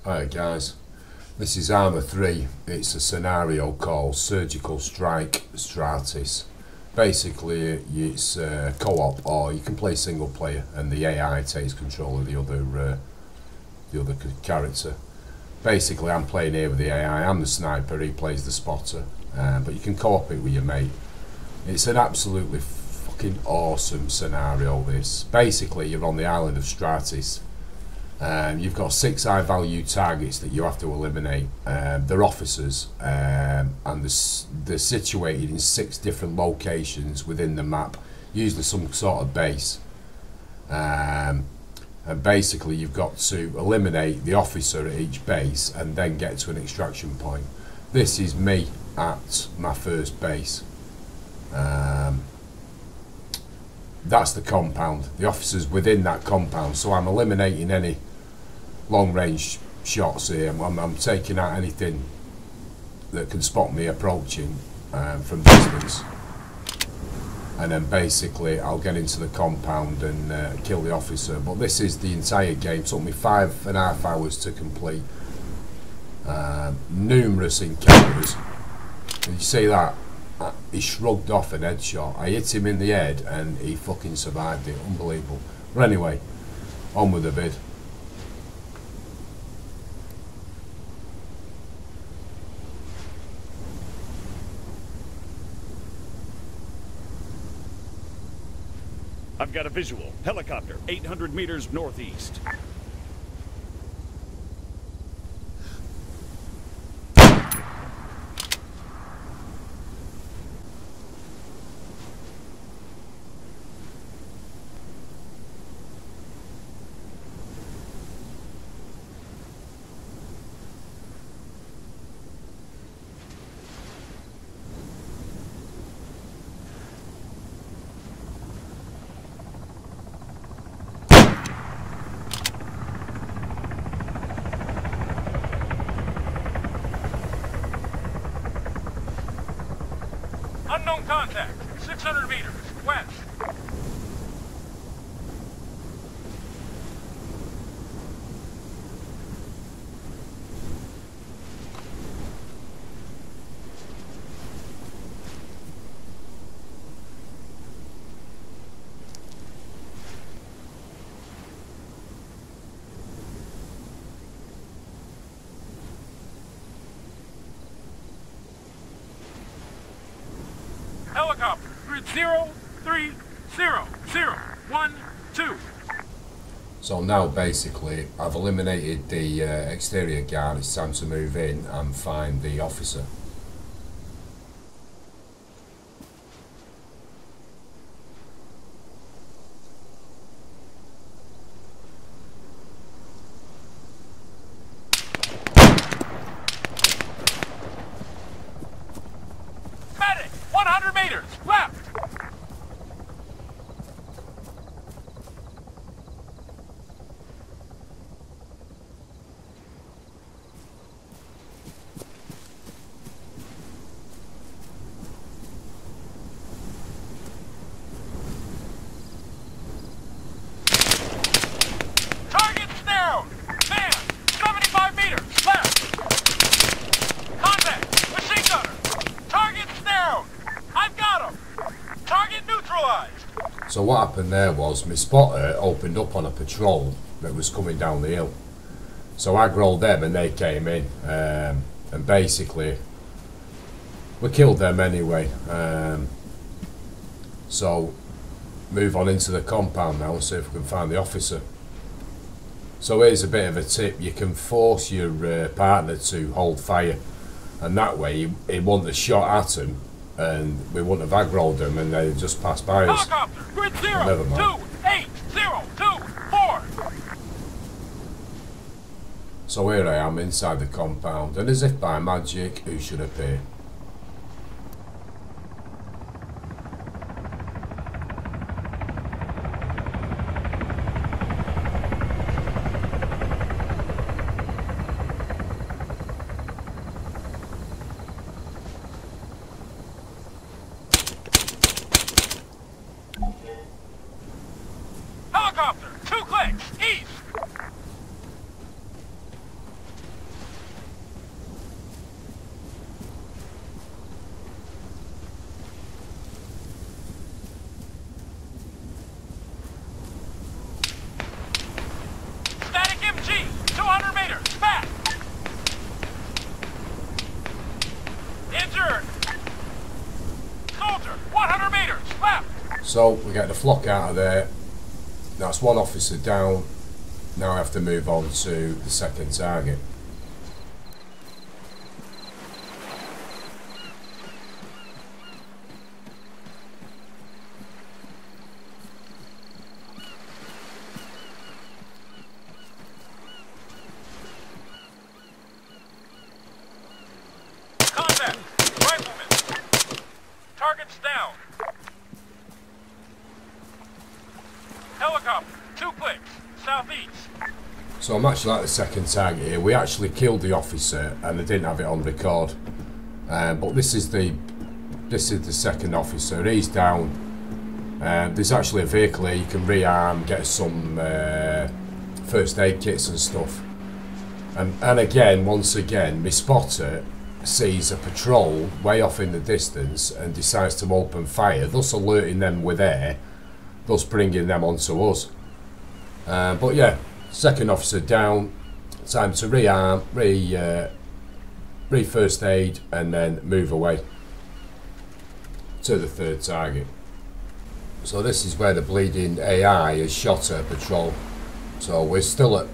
Alright guys, this is Arma 3. It's a scenario called Surgical Strike Stratis. Basically it's co-op, or you can play single player and the AI takes control of the other character. Basically I'm playing here with the AI, I'm the sniper, he plays the spotter, but you can co-op it with your mate. It's an absolutely fucking awesome scenario this. Basically you're on the island of Stratis. You've got 6 high value targets that you have to eliminate. They're officers, and they're situated in 6 different locations within the map, usually some sort of base. And basically you've got to eliminate the officer at each base and then get to an extraction point. This is me at my first base. That's the compound, the officers within that compound, so I'm eliminating any long range shots here. I'm taking out anything that can spot me approaching from distance, and then basically I'll get into the compound and kill the officer. But this is the entire game. It took me 5.5 hours to complete. Numerous encounters. Did you see that? He shrugged off an headshot. I hit him in the head and he fucking survived it. Unbelievable. But anyway, on with the vid. I've got a visual. Helicopter, 800 meters northeast. Unknown contact, 600 meters, west. Helicopter, grid 0300012. So now basically I've eliminated the exterior guard. It's time to move in and find the officer. Medic, 100 meters, left. Target's down. Man, 75 meters, left. Contact, machine gunner. Target's down. I've got him. Target neutralized. So what happened there was my spotter opened up on a patrol that was coming down the hill. So I aggroed them and they came in, and basically we killed them anyway. So move on into the compound now and see if we can find the officer. So here's a bit of a tip: you can force your partner to hold fire, and that way he wouldn't have shot at him and we wouldn't have aggroed them and they'd just pass by us. Helicopter, grid Never mind. 0280024. So here I am inside the compound, and as if by magic, who should appear? Helicopter, 2 clicks, east. So we get the flock out of there. That's one officer down. Now I have to move on to the second target. Contact! Rifleman! Target's down. Helicopter, 2 clicks, southeast. So I'm actually at the second target here. We actually killed the officer and I didn't have it on record. But this is the second officer. He's down. There's actually a vehicle here. You can rearm, get some first aid kits and stuff. And again, once again, my spotter sees a patrol way off in the distance and decides to open fire, thus alerting them we're there, thus bringing them onto us. But yeah, second officer down, time to rearm, re-first aid and then move away to the third target. So this is where the bleeding AI has shot at a patrol. So we're still at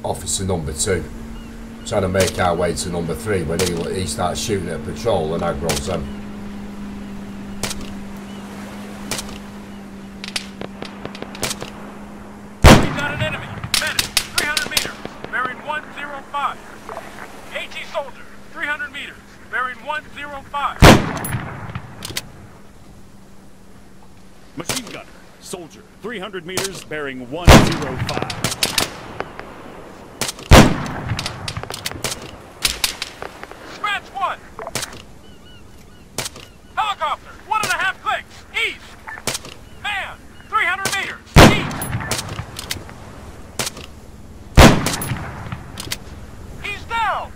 officer number 2, trying to make our way to number 3 when he starts shooting at a patrol and aggroes them. We've got an enemy. Medic, 300 meters, bearing 105. AT soldier, 300 meters, bearing 105. Machine gunner, soldier, 300 meters, bearing 105. Scratch 1. Helicopter, 1.5 clicks, east. Man, 300 meters, east. He's down.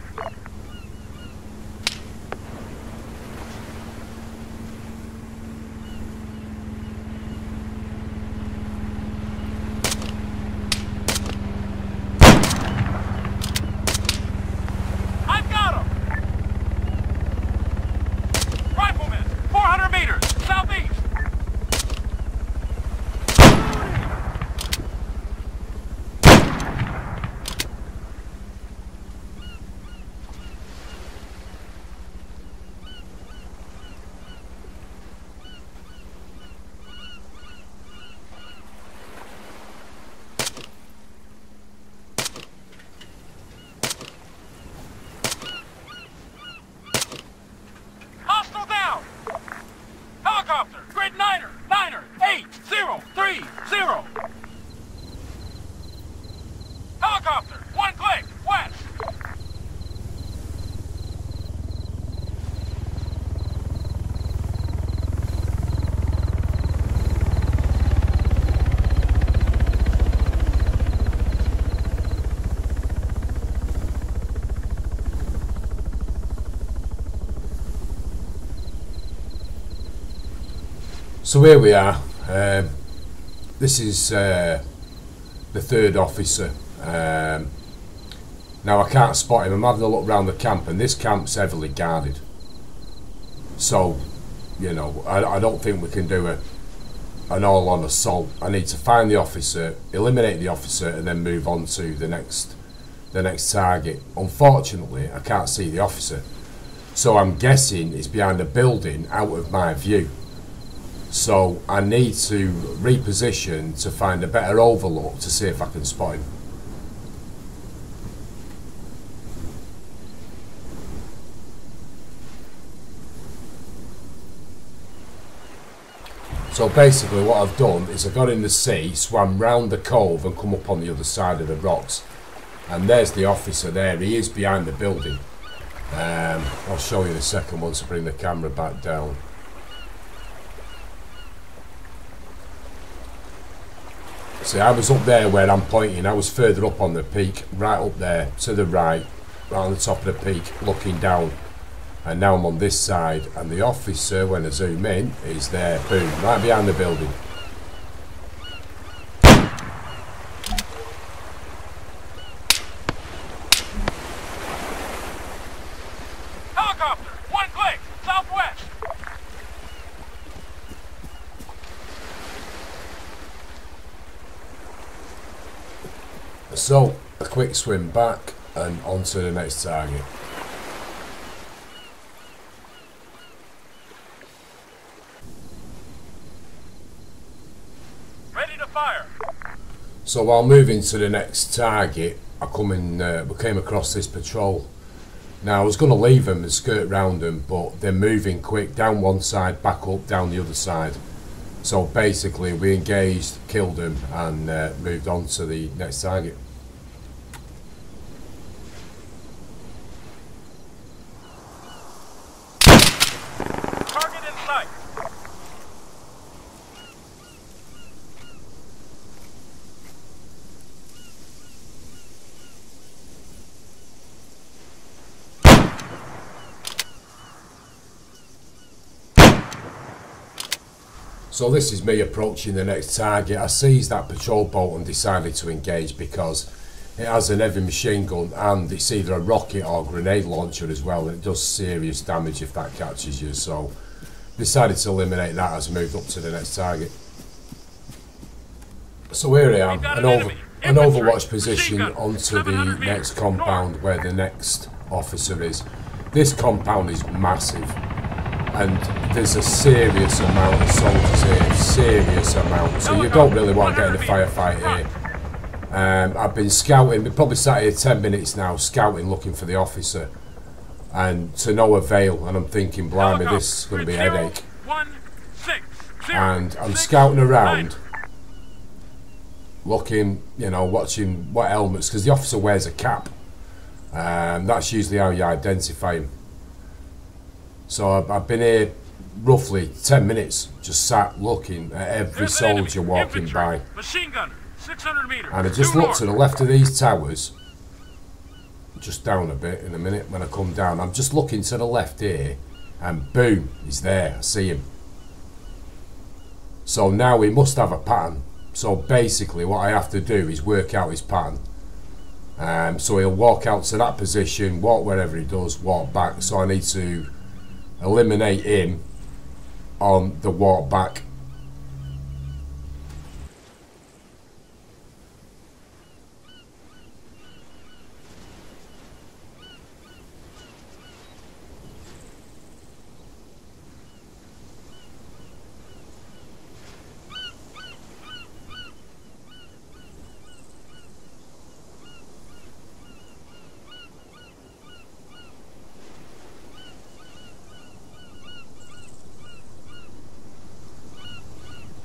I've got him. Rifleman, 400 meters, southeast. Hostile down. Helicopter, grid 9er, 8030. Helicopter, 1 click, west. So here we are. This is the third officer. Now I can't spot him. I'm having a look around the camp and this camp's heavily guarded. So, you know, I don't think we can do an all-on assault. I need to find the officer, eliminate the officer and then move on to the next target. Unfortunately, I can't see the officer. So I'm guessing it's behind a building out of my view. So I need to reposition to find a better overlook to see if I can spot him. So basically what I've done is I got in the sea, swam round the cove and come up on the other side of the rocks. And there's the officer there, he is behind the building. I'll show you in a second once I bring the camera back down. See, I was up there where I'm pointing, I was further up on the peak, right up there, to the right on the top of the peak, looking down. And now I'm on this side, and the officer, when I zoom in, is there, boom, right behind the building. Helicopter, 1 click, southwest. So a quick swim back and on to the next target. Ready to fire. So while moving to the next target, we came across this patrol. Now I was going to leave them and skirt round them, but they're moving quick down one side, back up, down the other side. So basically we engaged, killed them and moved on to the next target. Target in sight. So this is me approaching the next target. I seized that patrol boat and decided to engage because it has an heavy machine gun and it's either a rocket or grenade launcher as well, and it does serious damage if that catches you. So decided to eliminate that as I moved up to the next target. So here I am, an overwatch position onto the next compound where the next officer is. This compound is massive. And there's a serious amount of soldiers here, serious amount. So you don't really want to get in a firefight here. I've been scouting, we've probably sat here 10 minutes now, scouting, looking for the officer. And to no avail, and I'm thinking, blimey, this is going to be a headache. And I'm scouting around, looking, you know, watching what helmets, because the officer wears a cap. That's usually how you identify him. So I've been here roughly 10 minutes, just sat looking at every soldier walking by. Machine gunner, 600 meters. And I just looked to the left of these towers, just down a bit in a minute when I come down. I'm just looking to the left here, and boom, he's there. I see him. So now he must have a pattern. So basically what I have to do is work out his pattern. So he'll walk out to that position, walk wherever he does, walk back. So I need to eliminate him on the walk back.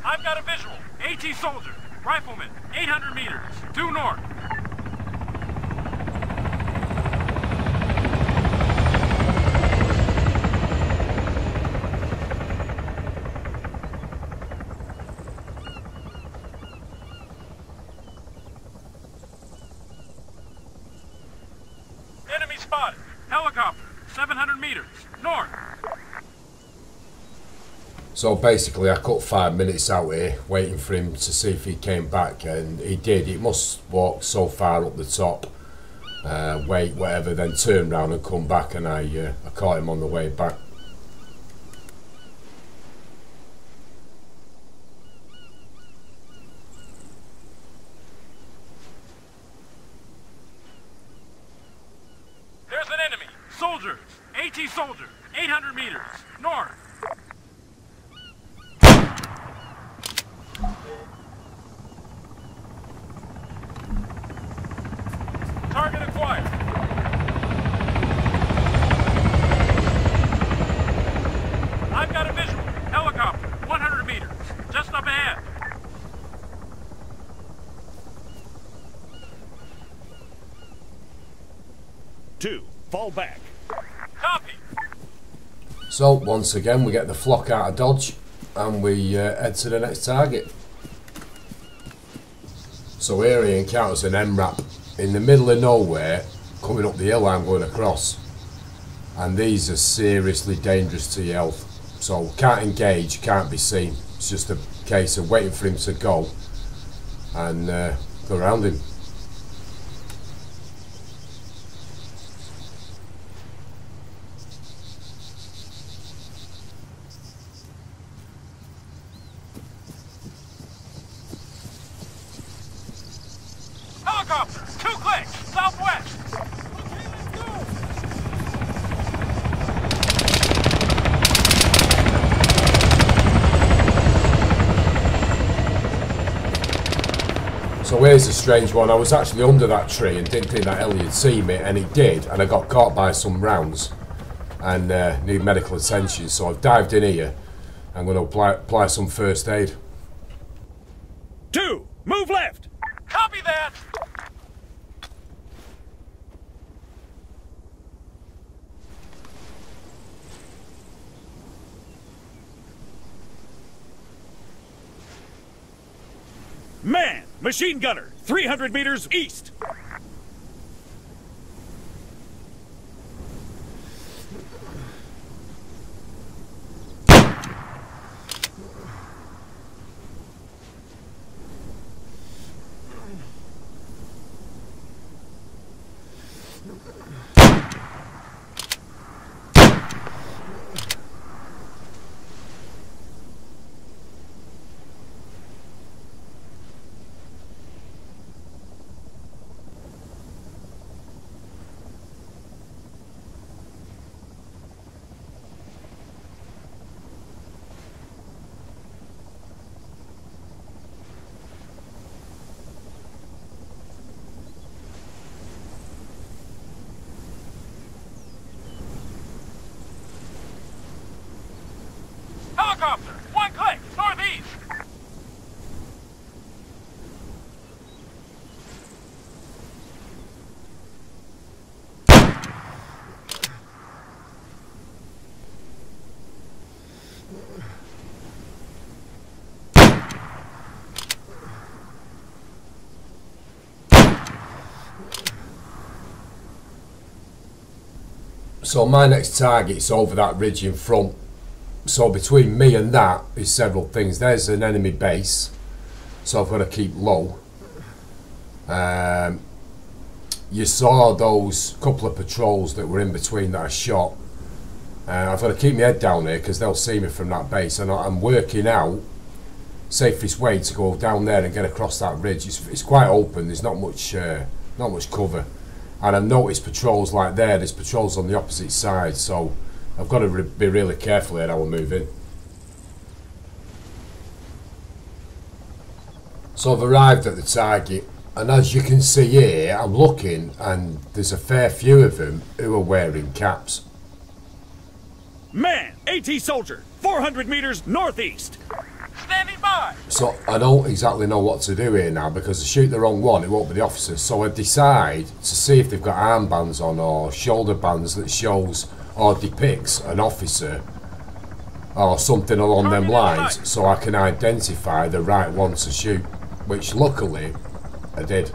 I've got a visual. AT soldier. Rifleman. 800 meters. Due north. Enemy spotted. Helicopter. 700 meters. North. So basically I cut 5 minutes out here waiting for him to see if he came back, and he did. He must walk so far up the top, wait whatever, then turn round and come back, and I caught him on the way back. There's an enemy. Soldiers. AT soldier. 800 meters. North. Target acquired. I've got a visual. Helicopter. 100 meters. Just up ahead. Two, fall back. Copy. So once again we get the flock out of dodge and we head to the next target. So here he encounters an MRAP in the middle of nowhere, coming up the hill I'm going across, and these are seriously dangerous to your health. So can't engage, can't be seen. It's just a case of waiting for him to go and go around him. Helicopter. So here's a strange one. I was actually under that tree and didn't think that Ellie would see me, and it did, and I got caught by some rounds and need medical attention. So I've dived in here. I'm going to apply some first aid. 2, move left. Copy that! Man, machine gunner, 300 meters east. Helicopter! One click! Northeast! So my next target's over that ridge in front. So between me and that is several things. There's an enemy base, so I've got to keep low. You saw those couple of patrols that were in between that I shot. I've got to keep my head down here because they'll see me from that base, and I'm working out safest way to go down there and get across that ridge. It's quite open. There's not much cover, and I've noticed patrols like there. There's patrols on the opposite side, so I've got to be really careful here how I move in. So I've arrived at the target, and as you can see here, I'm looking, and there's a fair few of them who are wearing caps. Man, AT soldier, 400 meters northeast. Standing by! So I don't exactly know what to do here now, because I shoot the wrong one, it won't be the officer. So I decide to see if they've got armbands on or shoulder bands that shows or depicts an officer or something along them lines, so I can identify the right one to shoot, which luckily I did.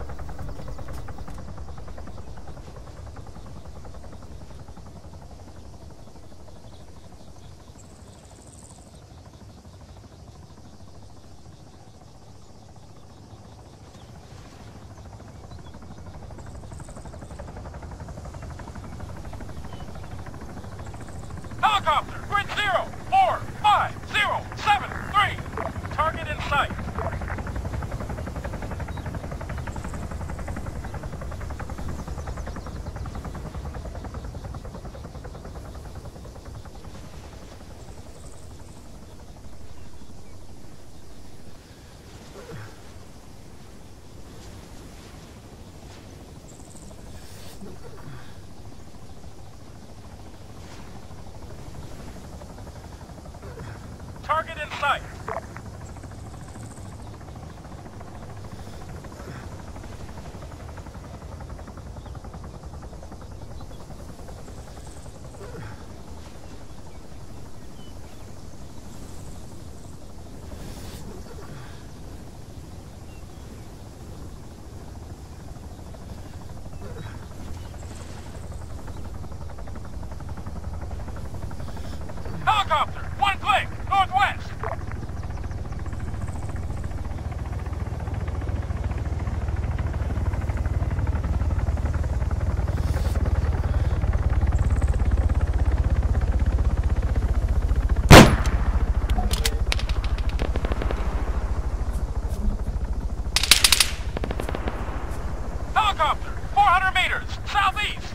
Helicopter! Grid 04507 Target in sight. Target in sight. Helicopter, one click, northwest. Helicopter, 400 meters, southeast.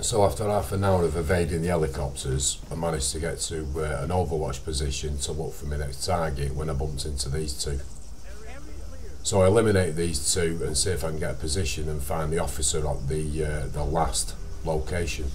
So after half an hour of evading the helicopters, I managed to get to an overwatch position to look for my next target when I bumped into these two. So I eliminate these two and see if I can get a position and find the officer at the last location.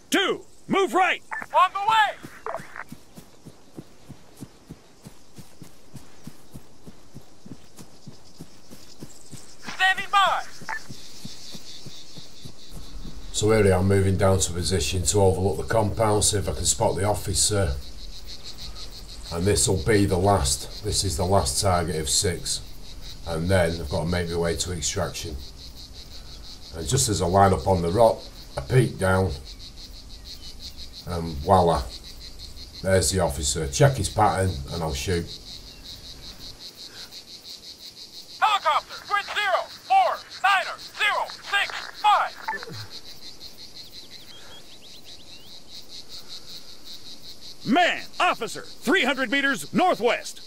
Two, move right! On the way! Standing by! So here I am, moving down to a position to overlook the compound, see if I can spot the officer. And this will be the last, this is the last target of 6. And then I've got to make my way to extraction. And just as I line up on the rock, I peek down, and voila, there's the officer. Check his pattern and I'll shoot. Helicopter, grid 0, 4, 9er, 0, 6, 5. Man, officer, 300 meters northwest.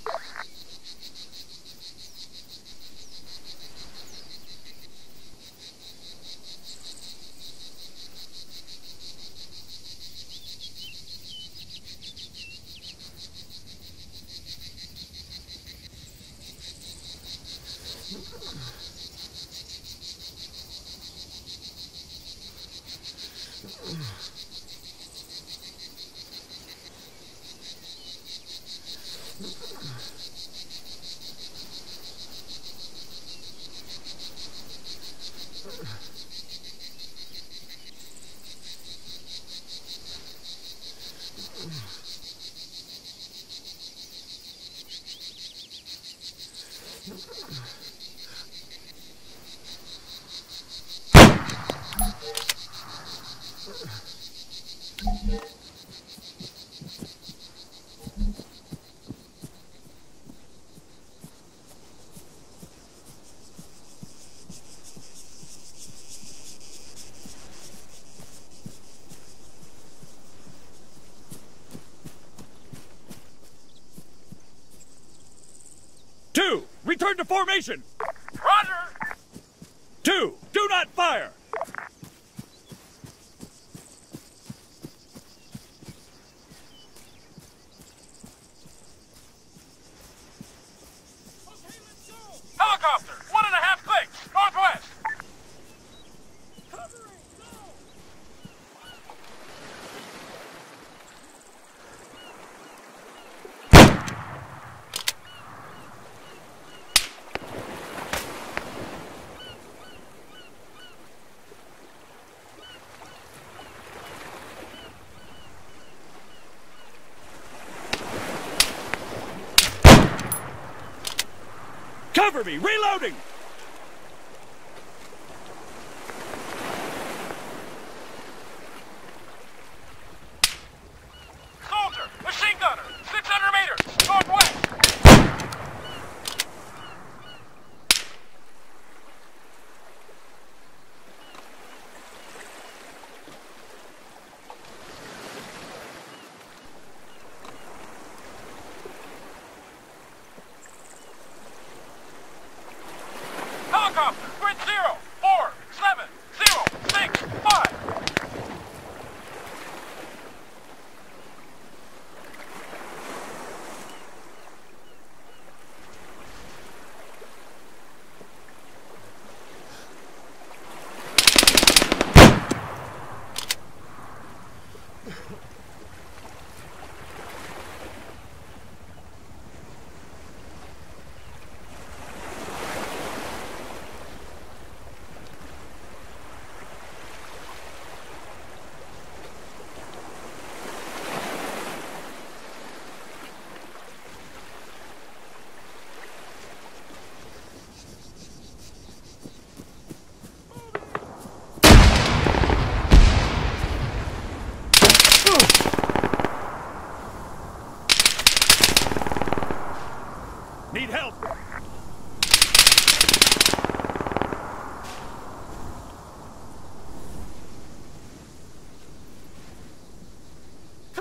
Two, return to formation. Roger! 2, do not fire. Helicopter, 1.5 clicks, northwest. Cover me, reloading. Soldier, machine gunner, 600 meters, northwest.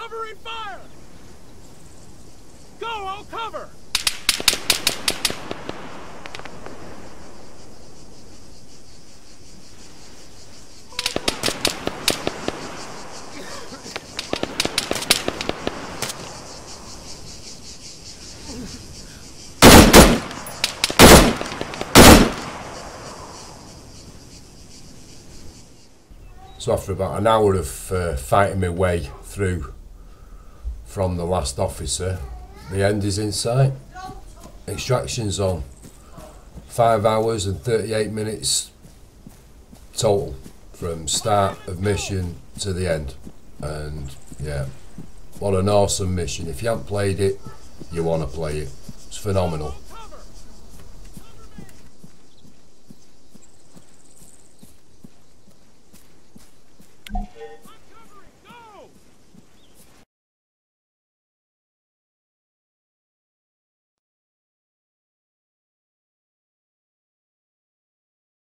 Covering fire! Go, I'll cover! So after about an hour of fighting my way through from the last officer, the end is in sight. Extraction's on. 5 hours and 38 minutes total from start of mission to the end. And yeah, what an awesome mission. If you haven't played it, you want to play it. It's phenomenal.